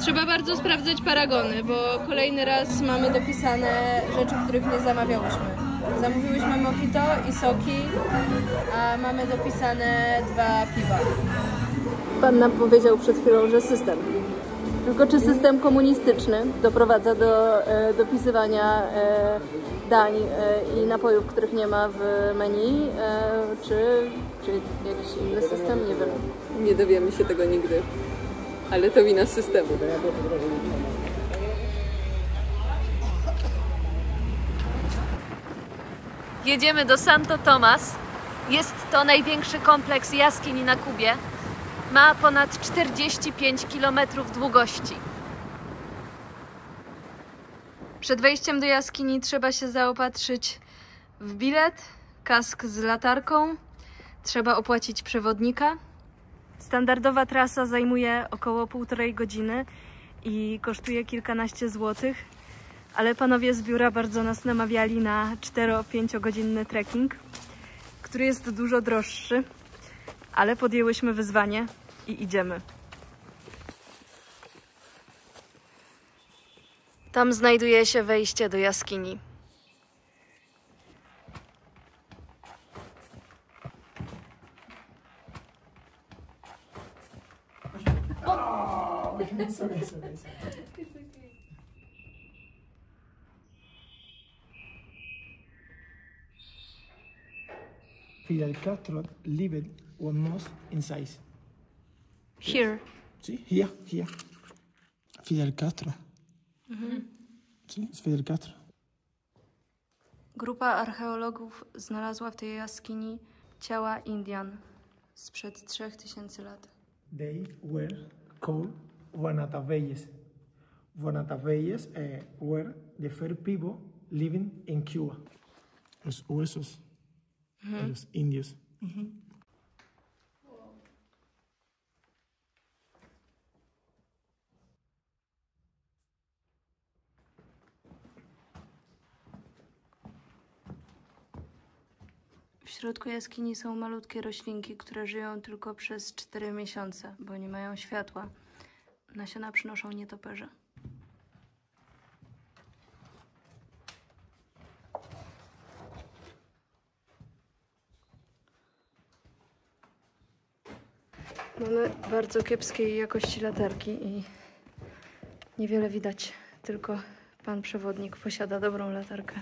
Trzeba bardzo sprawdzać paragony, bo kolejny raz mamy dopisane rzeczy, których nie zamawiałyśmy. Zamówiłyśmy mojito i soki, a mamy dopisane 2 piwa. Pan nam powiedział przed chwilą, że system. Tylko czy system komunistyczny doprowadza do dopisywania dań i napojów, których nie ma w menu, czy jakiś inny system? Nie wiem. Nie dowiemy się tego nigdy, ale to wina systemu. Jedziemy do Santo Tomas. Jest to największy kompleks jaskini na Kubie. Ma ponad 45 km długości. Przed wejściem do jaskini trzeba się zaopatrzyć w bilet, kask z latarką. Trzeba opłacić przewodnika. Standardowa trasa zajmuje około 1,5 godziny i kosztuje kilkanaście złotych. Ale panowie z biura bardzo nas namawiali na 4-5 godzinny trekking, który jest dużo droższy, ale podjęłyśmy wyzwanie i idziemy. Tam znajduje się wejście do jaskini. Fidel Castro lived almost in size. Here. See, here. Fidel Castro. See, it's Fidel Castro. Grupa archeologów znalazła w tej jaskini ciała Indian sprzed 3000 lat. They were called Guanatabeyes. Guanatabeyes were the first people living in Cuba. Los huesos de los indios. W środku jaskini są malutkie roślinki, które żyją tylko przez 4 miesiące, bo nie mają światła. Nasiona przynoszą nietoperze. Mamy bardzo kiepskiej jakości latarki i niewiele widać, tylko pan przewodnik posiada dobrą latarkę.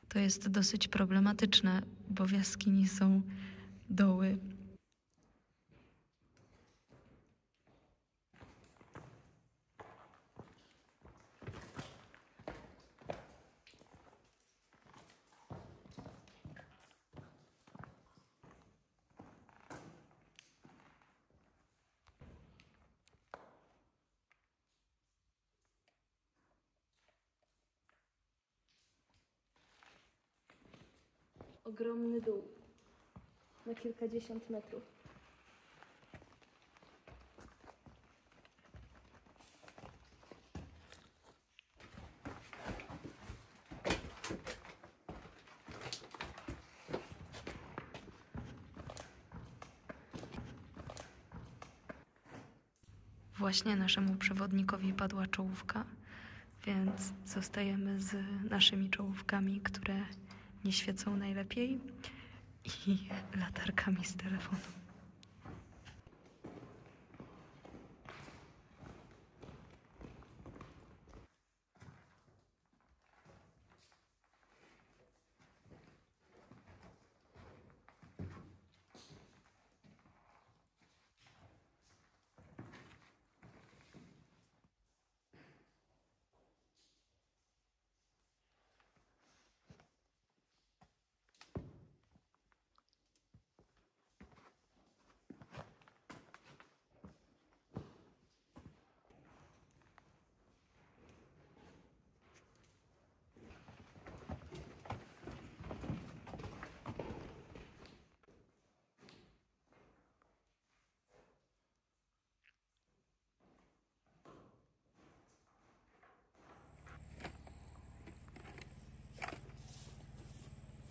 To jest dosyć problematyczne, bo w jaskini są doły. Ogromny dół na kilkadziesiąt metrów. Właśnie naszemu przewodnikowi padła czołówka, więc zostajemy z naszymi czołówkami, które nie świecą najlepiej i latarkami z telefonu.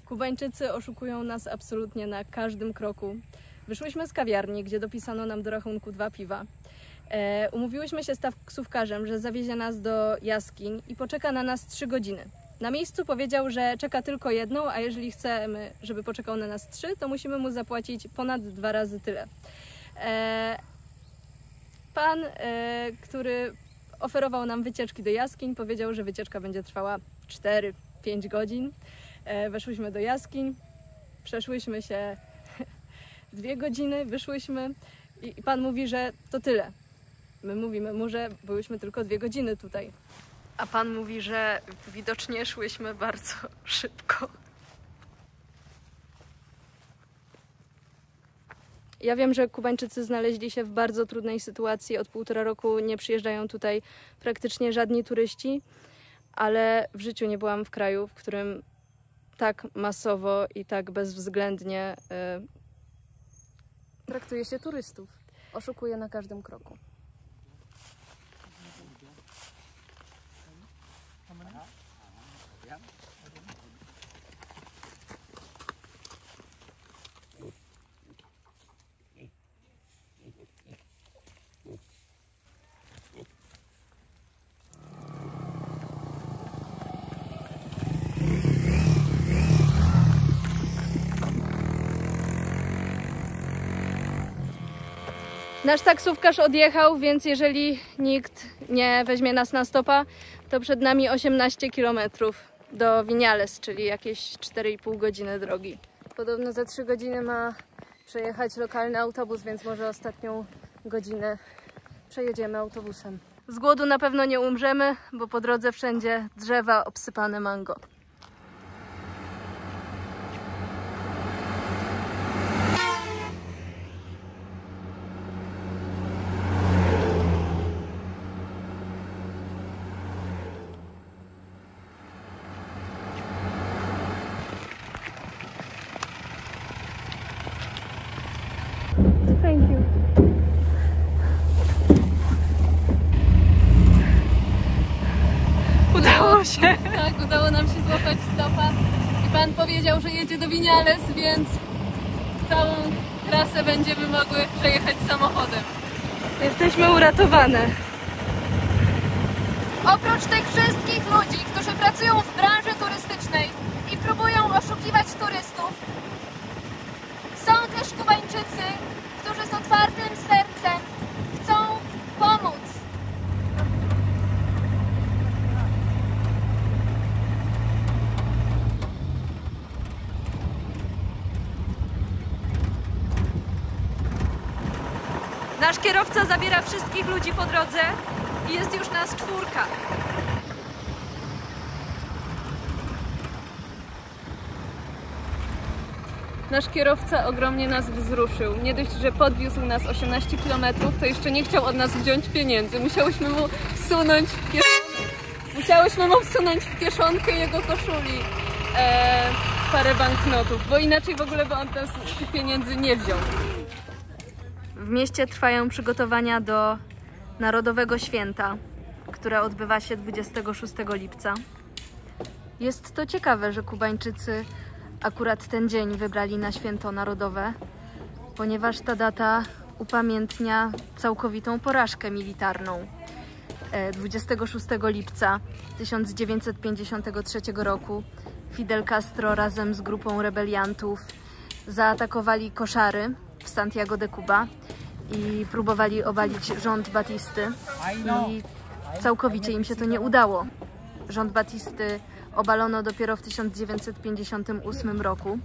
Kubańczycy oszukują nas absolutnie na każdym kroku. Wyszłyśmy z kawiarni, gdzie dopisano nam do rachunku 2 piwa. Umówiłyśmy się z taksówkarzem, że zawiezie nas do jaskiń i poczeka na nas 3 godziny. Na miejscu powiedział, że czeka tylko jedną, a jeżeli chcemy, żeby poczekał na nas 3, to musimy mu zapłacić ponad 2 razy tyle. Pan, który oferował nam wycieczki do jaskiń, powiedział, że wycieczka będzie trwała 4-5 godzin. Weszłyśmy do jaskiń, przeszłyśmy się 2 godziny, wyszłyśmy i pan mówi, że to tyle. My mówimy mu, że byłyśmy tylko 2 godziny tutaj. A pan mówi, że widocznie szłyśmy bardzo szybko. Ja wiem, że Kubańczycy znaleźli się w bardzo trudnej sytuacji. Od 1,5 roku nie przyjeżdżają tutaj praktycznie żadni turyści, ale w życiu nie byłam w kraju, w którym tak masowo i tak bezwzględnie traktuje się turystów. Oszukuje na każdym kroku. Nasz taksówkarz odjechał, więc jeżeli nikt nie weźmie nas na stopa, to przed nami 18 km do Vinales, czyli jakieś 4,5 godziny drogi. Podobno za 3 godziny ma przejechać lokalny autobus, więc może ostatnią godzinę przejedziemy autobusem. Z głodu na pewno nie umrzemy, bo po drodze wszędzie drzewa obsypane mango. Thank you. Udało się. Tak, udało nam się złapać stopa i pan powiedział, że jedzie do Vinales, więc całą trasę będziemy mogły przejechać samochodem. Jesteśmy uratowane. Oprócz tych wszystkich ludzi, którzy pracują w branży turystycznej i próbują oszukiwać turystów, są też Kubańczycy, którzy z otwartym sercem chcą pomóc. Nasz kierowca zabiera wszystkich ludzi po drodze i jest już nas 4. Nasz kierowca ogromnie nas wzruszył. Nie dość, że podwiózł nas 18 km, to jeszcze nie chciał od nas wziąć pieniędzy. Musiałyśmy mu wsunąć w kieszonkę jego koszuli parę banknotów, bo inaczej w ogóle by on nas tych pieniędzy nie wziął. W mieście trwają przygotowania do Narodowego Święta, które odbywa się 26 lipca. Jest to ciekawe, że Kubańczycy akurat ten dzień wybrali na święto narodowe, ponieważ ta data upamiętnia całkowitą porażkę militarną. 26 lipca 1953 roku Fidel Castro razem z grupą rebeliantów zaatakowali koszary w Santiago de Cuba i próbowali obalić rząd Batisty i całkowicie im się to nie udało. Rząd Batisty obalono dopiero w 1958 roku.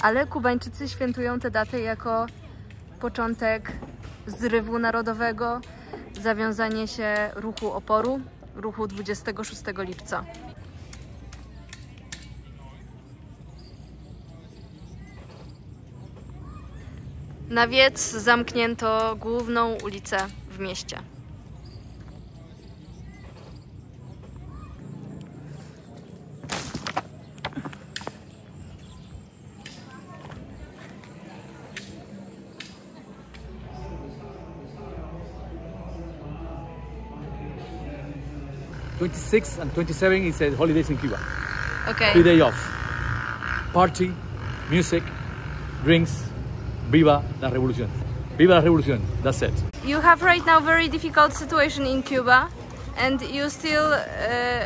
Ale Kubańczycy świętują tę datę jako początek zrywu narodowego, zawiązanie się ruchu oporu, ruchu 26 lipca. Na wiec zamknięto główną ulicę w mieście. '26 and '27 is holidays in Cuba. Okay. 3 days off. Party, music, drinks, viva la revolución. Viva la revolución, that's it. You have right now very difficult situation in Cuba, and you still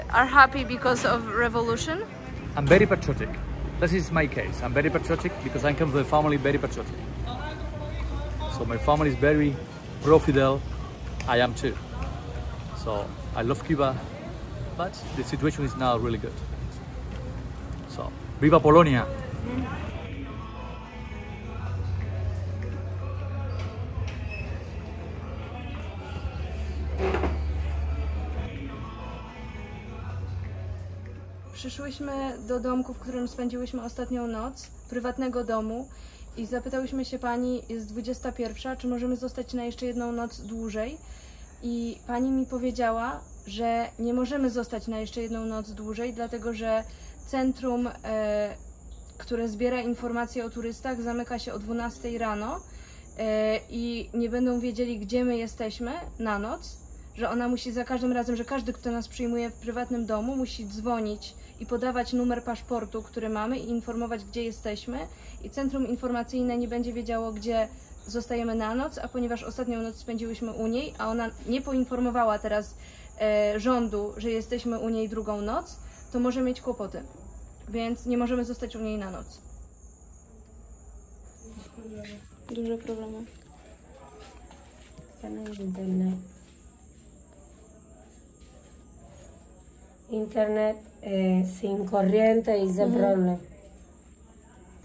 are happy because of revolution? I'm very patriotic. This is my case. I'm very patriotic because I come from a family very patriotic. So my family is very pro-Fidel. I am too. So I love Cuba, but the situation is now really good. So, viva Polonia! Przyszłyśmy do domku, w którym spędziłyśmy ostatnią noc, prywatnego domu, i zapytałyśmy się pani, jest 21, czy możemy zostać na jeszcze jedną noc dłużej. I pani mi powiedziała, że nie możemy zostać na jeszcze jedną noc dłużej, dlatego że centrum, które zbiera informacje o turystach, zamyka się o 12 rano i nie będą wiedzieli, gdzie my jesteśmy na noc, że ona musi za każdym razem, że każdy, kto nas przyjmuje w prywatnym domu, musi dzwonić i podawać numer paszportu, który mamy, i informować, gdzie jesteśmy. I centrum informacyjne nie będzie wiedziało, gdzie zostajemy na noc, a ponieważ ostatnią noc spędziłyśmy u niej, a ona nie poinformowała teraz rządu, że jesteśmy u niej drugą noc, to może mieć kłopoty. Więc nie możemy zostać u niej na noc. Duże problemy. Internet sin corriente is a problem.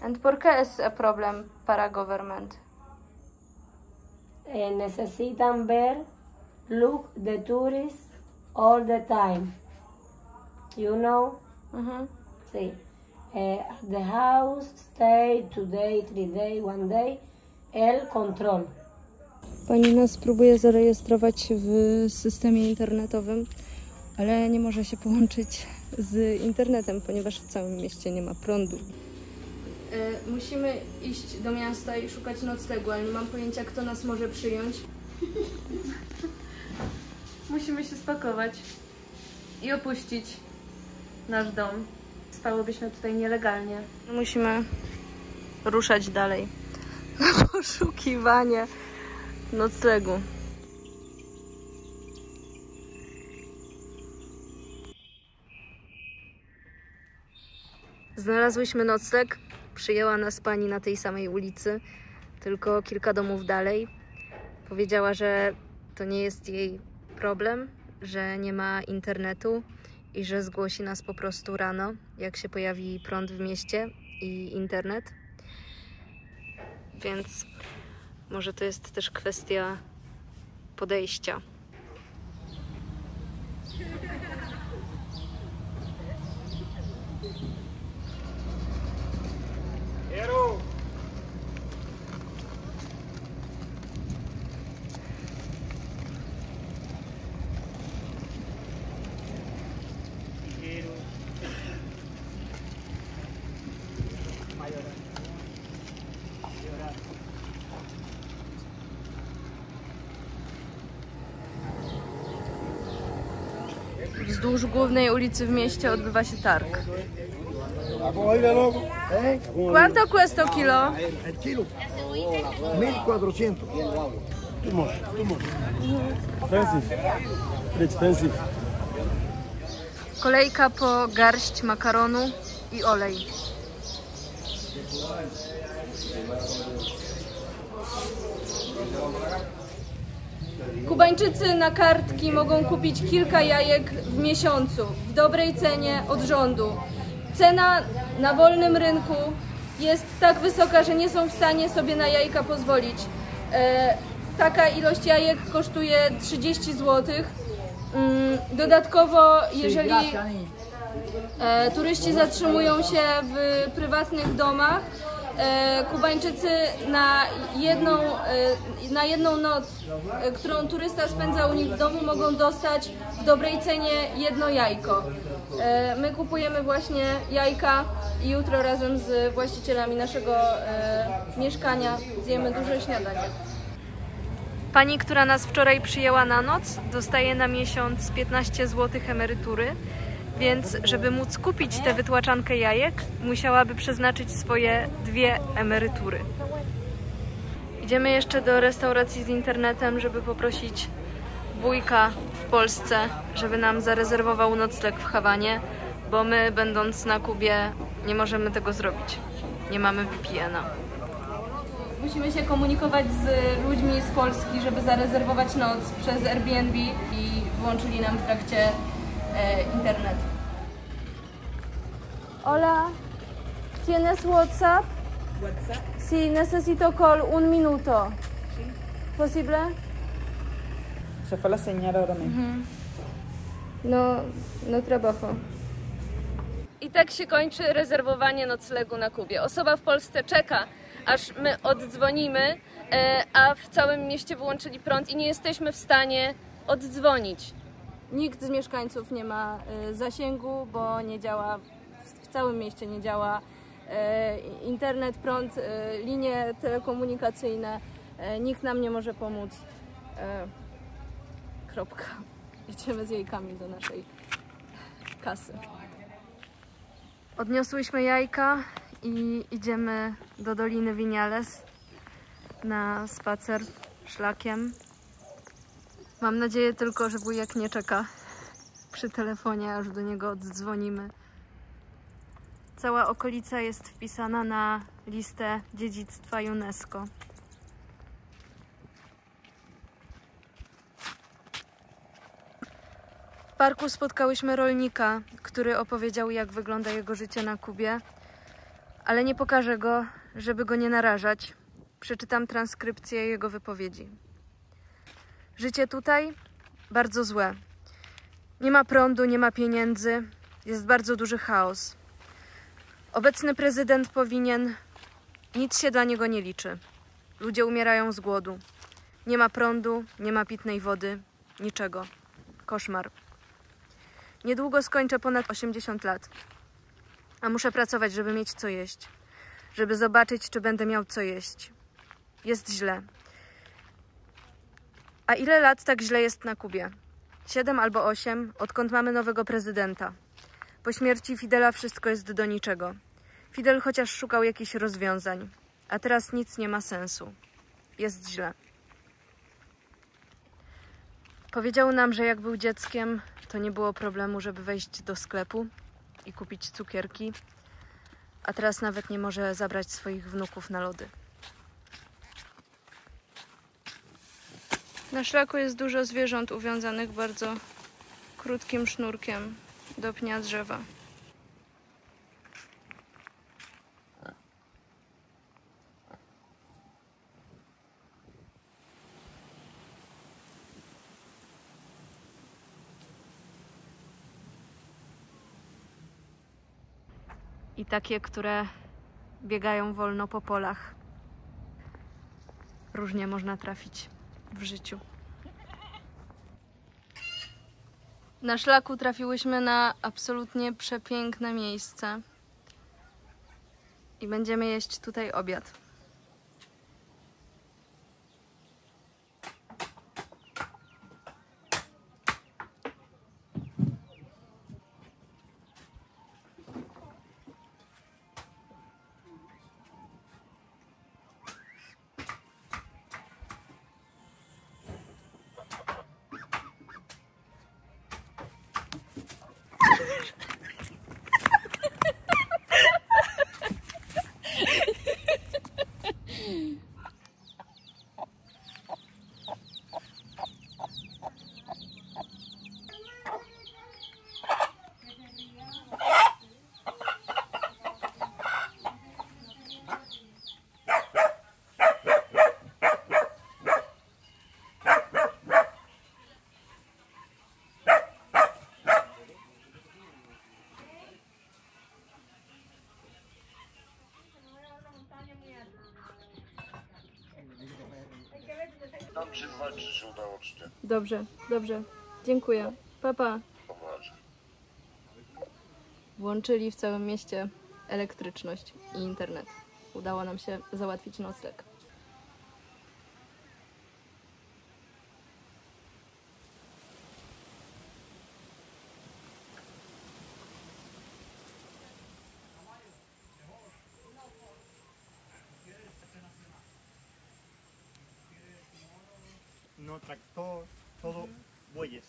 And por qué es a problem para government? Necesitan ver, look the tourists all the time. You know? Sí. At the house, stay 2 days, 3 days, 1 day. El control. Pani nas próbuje zarejestrować w systemie internetowym, ale nie może się połączyć z internetem, ponieważ w całym mieście nie ma prądu. Musimy iść do miasta i szukać noclegu, ale nie mam pojęcia, kto nas może przyjąć. Musimy się spakować i opuścić nasz dom. Spałybyśmy tutaj nielegalnie. Musimy ruszać dalej na poszukiwanie noclegu. Znalazłyśmy nocleg. Przyjęła nas pani na tej samej ulicy, tylko kilka domów dalej. Powiedziała, że to nie jest jej problem, że nie ma internetu i że zgłosi nas po prostu rano, jak się pojawi prąd w mieście i internet. Więc może to jest też kwestia podejścia. Wzdłuż głównej ulicy w mieście odbywa się targ. ¿Cuánto cuesta kilo? El kilo, 1.400. Too much. Expensive. Kolejka po garść makaronu i olej. Kubańczycy na kartki mogą kupić kilka jajek w miesiącu w dobrej cenie od rządu. Cena na wolnym rynku jest tak wysoka, że nie są w stanie sobie na jajka pozwolić. Taka ilość jajek kosztuje 30 zł. Dodatkowo, jeżeli turyści zatrzymują się w prywatnych domach, Kubańczycy na jedną noc, którą turysta spędza u nich w domu, mogą dostać w dobrej cenie jedno jajko. My kupujemy właśnie jajka i jutro razem z właścicielami naszego mieszkania zjemy duże śniadanie. Pani, która nas wczoraj przyjęła na noc, dostaje na miesiąc 15 zł emerytury Więc żeby móc kupić tę wytłaczankę jajek, musiałaby przeznaczyć swoje 2 emerytury. Idziemy jeszcze do restauracji z internetem, żeby poprosić wujka w Polsce, żeby nam zarezerwował nocleg w Hawanie, bo my, będąc na Kubie, nie możemy tego zrobić. Nie mamy VPN-a. Musimy się komunikować z ludźmi z Polski, żeby zarezerwować noc przez Airbnb i włączyli nam w trakcie internet. Hola, ¿tienes WhatsApp? WhatsApp. Sí, necesito call 1 minuto. ¿Posible? Se fue la señal ahora mismo. No trabajo. I tak się kończy rezerwowanie noclegu na Kubie. Osoba w Polsce czeka, aż my oddzwonimy, a w całym mieście wyłączyli prąd i nie jesteśmy w stanie oddzwonić. Nikt z mieszkańców nie ma zasięgu, bo nie działa, w całym mieście nie działa internet, prąd, linie telekomunikacyjne. Nikt nam nie może pomóc. Kropka. Idziemy z jajkami do naszej kasy. Odniosłyśmy jajka i idziemy do Doliny Viñales na spacer szlakiem. Mam nadzieję tylko, że wujek nie czeka przy telefonie, aż do niego oddzwonimy. Cała okolica jest wpisana na listę dziedzictwa UNESCO. W parku spotkałyśmy rolnika, który opowiedział, jak wygląda jego życie na Kubie, ale nie pokażę go, żeby go nie narażać. Przeczytam transkrypcję jego wypowiedzi. Życie tutaj bardzo złe. Nie ma prądu, nie ma pieniędzy, jest bardzo duży chaos. Obecny prezydent powinien... Nic się dla niego nie liczy. Ludzie umierają z głodu. Nie ma prądu, nie ma pitnej wody, niczego. Koszmar. Niedługo skończę ponad 80 lat. A muszę pracować, żeby mieć co jeść. Żeby zobaczyć, czy będę miał co jeść. Jest źle. A ile lat tak źle jest na Kubie? 7 albo 8, odkąd mamy nowego prezydenta. Po śmierci Fidela wszystko jest do niczego. Fidel chociaż szukał jakichś rozwiązań, a teraz nic nie ma sensu. Jest źle. Powiedział nam, że jak był dzieckiem, to nie było problemu, żeby wejść do sklepu i kupić cukierki, a teraz nawet nie może zabrać swoich wnuków na lody. Na szlaku jest dużo zwierząt uwiązanych bardzo krótkim sznurkiem do pnia drzewa. I takie, które biegają wolno po polach. Różnie można trafić w życiu. Na szlaku trafiłyśmy na absolutnie przepiękne miejsce i będziemy jeść tutaj obiad. Dobrze walczy, że się udało ci. Dobrze, dobrze. Dziękuję. Pa. Włączyli w całym mieście elektryczność i internet. Udało nam się załatwić nocleg. no, tractor, todo bueyes.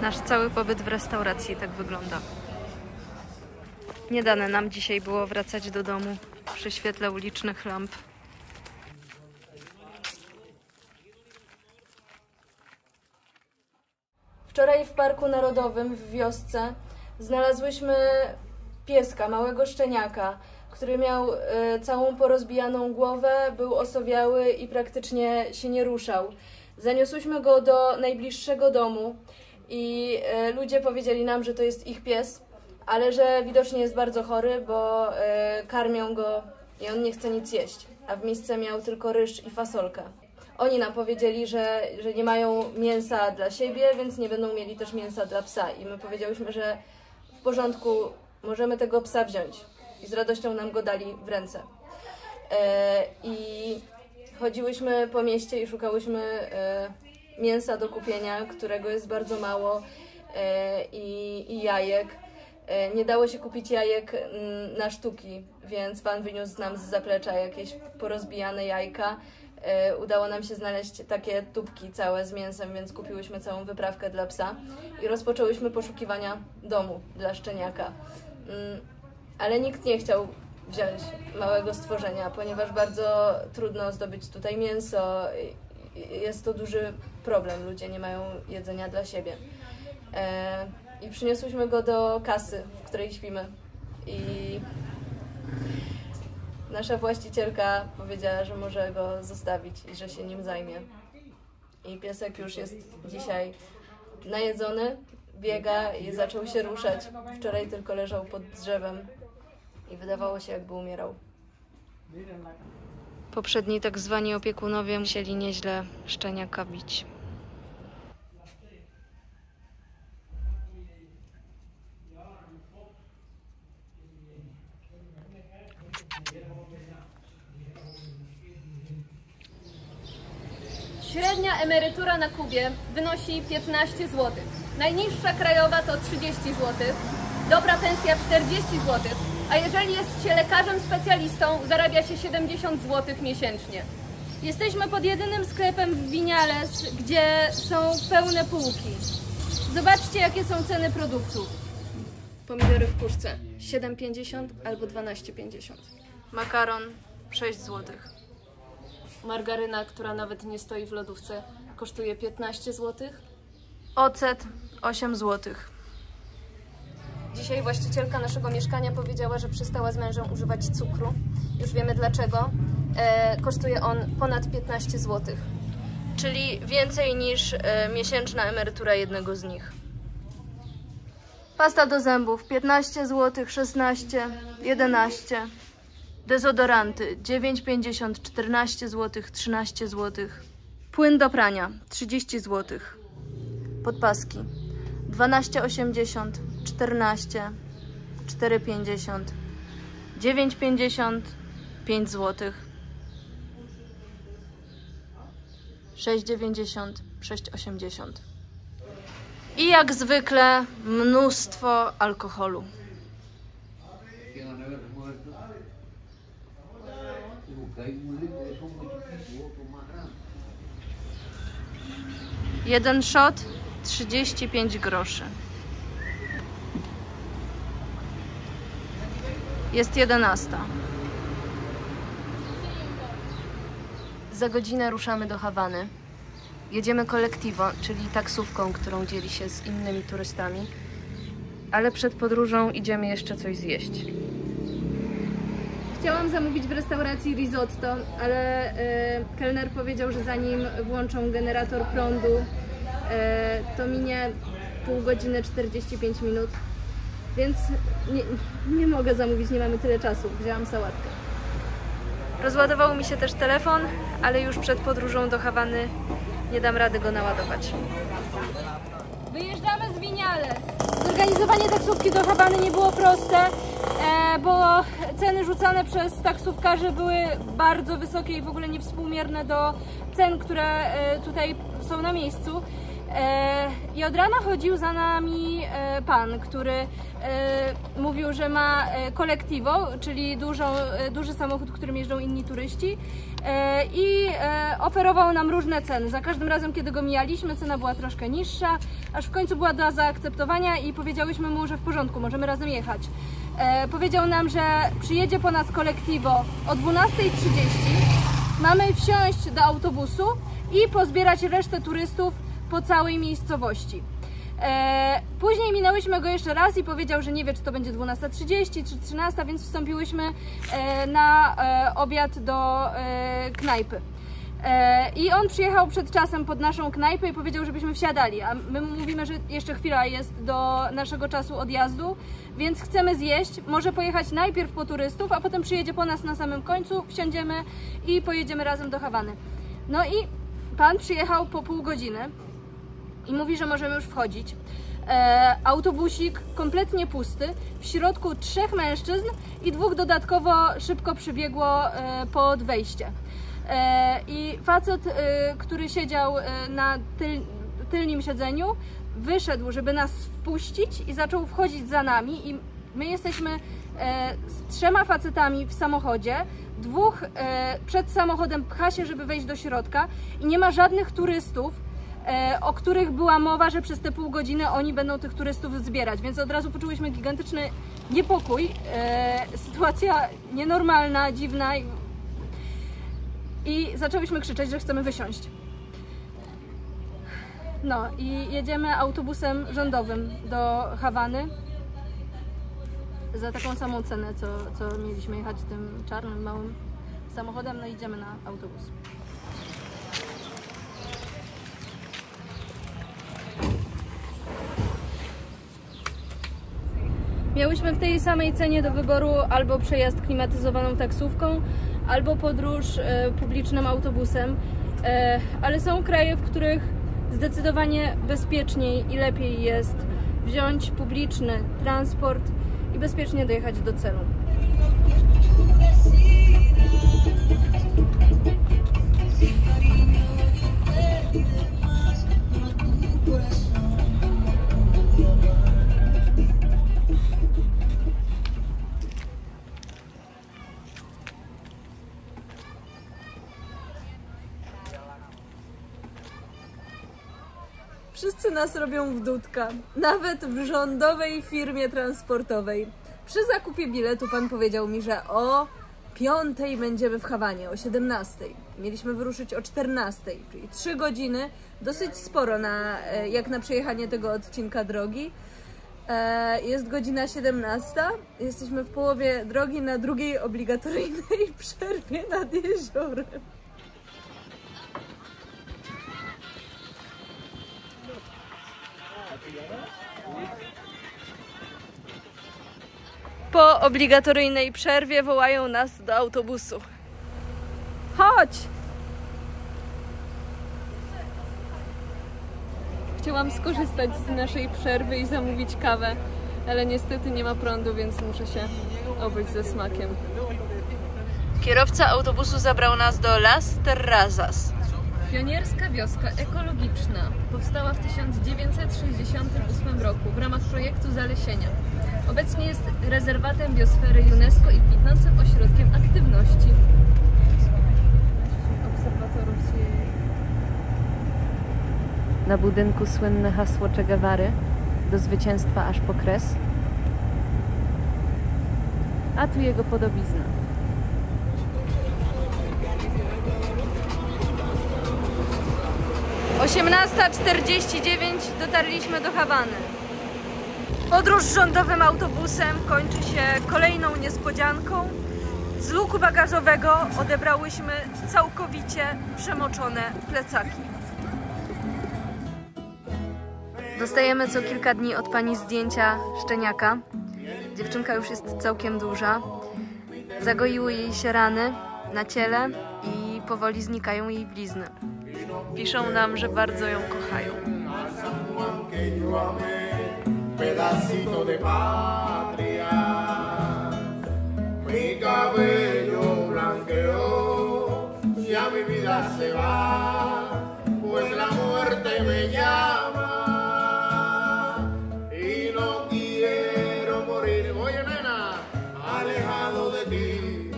Nasz cały pobyt w restauracji tak wygląda. Nie dane nam dzisiaj było wracać do domu przy świetle ulicznych lamp. Wczoraj w Parku Narodowym w wiosce znalazłyśmy pieska, małego szczeniaka, który miał całą porozbijaną głowę, był osowiały i praktycznie się nie ruszał. Zaniosłyśmy go do najbliższego domu i ludzie powiedzieli nam, że to jest ich pies, ale że widocznie jest bardzo chory, bo karmią go i on nie chce nic jeść, a w misce miał tylko ryż i fasolkę. Oni nam powiedzieli, że nie mają mięsa dla siebie, więc nie będą mieli też mięsa dla psa i my powiedziałyśmy, że w porządku, możemy tego psa wziąć i z radością nam go dali w ręce. I chodziłyśmy po mieście i szukałyśmy mięsa do kupienia, którego jest bardzo mało i jajek. Nie dało się kupić jajek na sztuki, więc pan wyniósł nam z zaplecza jakieś porozbijane jajka. Udało nam się znaleźć takie tubki całe z mięsem, więc kupiłyśmy całą wyprawkę dla psa i rozpoczęłyśmy poszukiwania domu dla szczeniaka. Ale nikt nie chciał wziąć małego stworzenia, ponieważ bardzo trudno zdobyć tutaj mięso. Jest to duży problem, ludzie nie mają jedzenia dla siebie. I przyniosłyśmy go do kasy, w której śpimy. I nasza właścicielka powiedziała, że może go zostawić i że się nim zajmie. I piesek już jest dzisiaj najedzony, biega i zaczął się ruszać. Wczoraj tylko leżał pod drzewem i wydawało się, jakby umierał. Poprzedni tak zwani opiekunowie musieli nieźle szczeniaka bić. Średnia emerytura na Kubie wynosi 15 zł. Najniższa krajowa to 30 zł. Dobra pensja 40 zł. A jeżeli jest się lekarzem specjalistą, zarabia się 70 zł miesięcznie. Jesteśmy pod jedynym sklepem w Viñales, gdzie są pełne półki. Zobaczcie, jakie są ceny produktów. Pomidory w puszce 7,50 albo 12,50. Makaron 6 zł. Margaryna, która nawet nie stoi w lodówce, kosztuje 15 zł. Ocet 8 zł. Dzisiaj właścicielka naszego mieszkania powiedziała, że przestała z mężem używać cukru. Już wiemy dlaczego. Kosztuje on ponad 15 zł. Czyli więcej niż miesięczna emerytura jednego z nich. Pasta do zębów 15 zł, 16, 11. Dezodoranty 9,50, 14 zł, 13 zł. Płyn do prania 30 zł. Podpaski 12,80, 14, 4,50, 9,50, 5 zł. 6,90, 6,80. I jak zwykle mnóstwo alkoholu. Jeden shot 35 groszy. Jest 11. Za godzinę ruszamy do Hawany. Jedziemy Colectivo, czyli taksówką, którą dzieli się z innymi turystami. Ale przed podróżą idziemy jeszcze coś zjeść. Chciałam zamówić w restauracji risotto, ale kelner powiedział, że zanim włączą generator prądu, to minie pół godziny 45 minut. Więc nie mogę zamówić, nie mamy tyle czasu. Wzięłam sałatkę. Rozładował mi się też telefon, ale już przed podróżą do Hawany nie dam rady go naładować. Wyjeżdżamy z Viñales. Zorganizowanie taksówki do Hawany nie było proste, bo ceny rzucane przez taksówkarzy były bardzo wysokie i w ogóle niewspółmierne do cen, które tutaj są na miejscu. I od rana chodził za nami pan, który mówił, że ma Colectivo, czyli duży samochód, którym jeżdżą inni turyści, i oferował nam różne ceny. Za każdym razem, kiedy go mijaliśmy, cena była troszkę niższa, aż w końcu była do zaakceptowania i powiedziałyśmy mu, że w porządku, możemy razem jechać. Powiedział nam, że przyjedzie po nas Colectivo o 12:30, mamy wsiąść do autobusu i pozbierać resztę turystów po całej miejscowości. Później minęłyśmy go jeszcze raz i powiedział, że nie wie, czy to będzie 12:30 czy 13, więc wstąpiłyśmy na obiad do knajpy. I on przyjechał przed czasem pod naszą knajpę i powiedział, żebyśmy wsiadali, a my mówimy, że jeszcze chwila jest do naszego czasu odjazdu, więc chcemy zjeść, może pojechać najpierw po turystów, a potem przyjedzie po nas na samym końcu, wsiądziemy i pojedziemy razem do Hawany. No i pan przyjechał po pół godziny i mówi, że możemy już wchodzić. Autobusik kompletnie pusty, w środku 3 mężczyzn i 2 dodatkowo szybko przybiegło pod wejście. I facet, który siedział na tylnym siedzeniu, wyszedł, żeby nas wpuścić i zaczął wchodzić za nami i my jesteśmy z 3 facetami w samochodzie, 2 przed samochodem pcha się, żeby wejść do środka i nie ma żadnych turystów, o których była mowa, że przez te pół godziny oni będą tych turystów zbierać, więc od razu poczułyśmy gigantyczny niepokój, sytuacja nienormalna, dziwna i zaczęłyśmy krzyczeć, że chcemy wysiąść. No i jedziemy autobusem rządowym do Hawany za taką samą cenę, co mieliśmy jechać tym czarnym, małym samochodem, no idziemy na autobus. Miałyśmy w tej samej cenie do wyboru albo przejazd klimatyzowaną taksówką, albo podróż publicznym autobusem, ale są kraje, w których zdecydowanie bezpieczniej i lepiej jest wziąć publiczny transport i bezpiecznie dojechać do celu. Wszyscy nas robią w dudka, nawet w rządowej firmie transportowej. Przy zakupie biletu pan powiedział mi, że o 5:00 będziemy w Hawanie, o 17:00. Mieliśmy wyruszyć o 14:00, czyli 3 godziny, dosyć sporo jak na przejechanie tego odcinka drogi. Jest godzina 17:00, jesteśmy w połowie drogi na drugiej obligatoryjnej przerwie nad jeziorem. Po obligatoryjnej przerwie wołają nas do autobusu. Chodź! Chciałam skorzystać z naszej przerwy i zamówić kawę, ale niestety nie ma prądu, więc muszę się obyć ze smakiem. Kierowca autobusu zabrał nas do Las Terrazas. Pionierska wioska ekologiczna powstała w 1968 roku w ramach projektu zalesienia. Obecnie jest rezerwatem biosfery UNESCO i kwitnącym ośrodkiem aktywności. Obserwatorów na budynku słynne hasło Che Guevary: do zwycięstwa aż po kres. A tu jego podobizna. O 18:49 dotarliśmy do Hawany. Podróż rządowym autobusem kończy się kolejną niespodzianką. Z luku bagażowego odebrałyśmy całkowicie przemoczone plecaki. Dostajemy co kilka dni od pani zdjęcia szczeniaka. Dziewczynka już jest całkiem duża. Zagoiły jej się rany na ciele i powoli znikają jej blizny. Piszą nam, że bardzo ją kochają. que yo amé, pedacito de patria. Mi cabello blanqueó, ya mi vida se va, pues la muerte me llama y no quiero morir. Oye, nena, alejado de ti,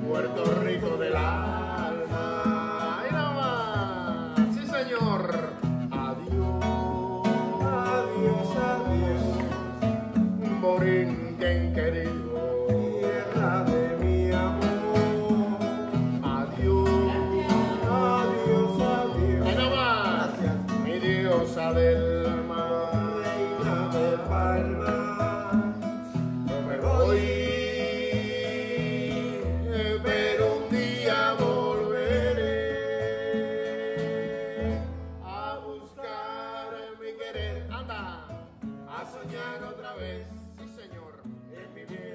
Puerto Rico del alma. ¡Ay, no más! ¡Sí, señor! Adiós, adiós, adiós, Borinquen querido, tierra de mi amor. Adiós, adiós, adiós. ¡Ay, no más! Mi diosa del mar, reina de Palma. No me voy, pero un día volveré a buscar mi querer. Anda, a soñar otra vez, sí señor, en mi bien.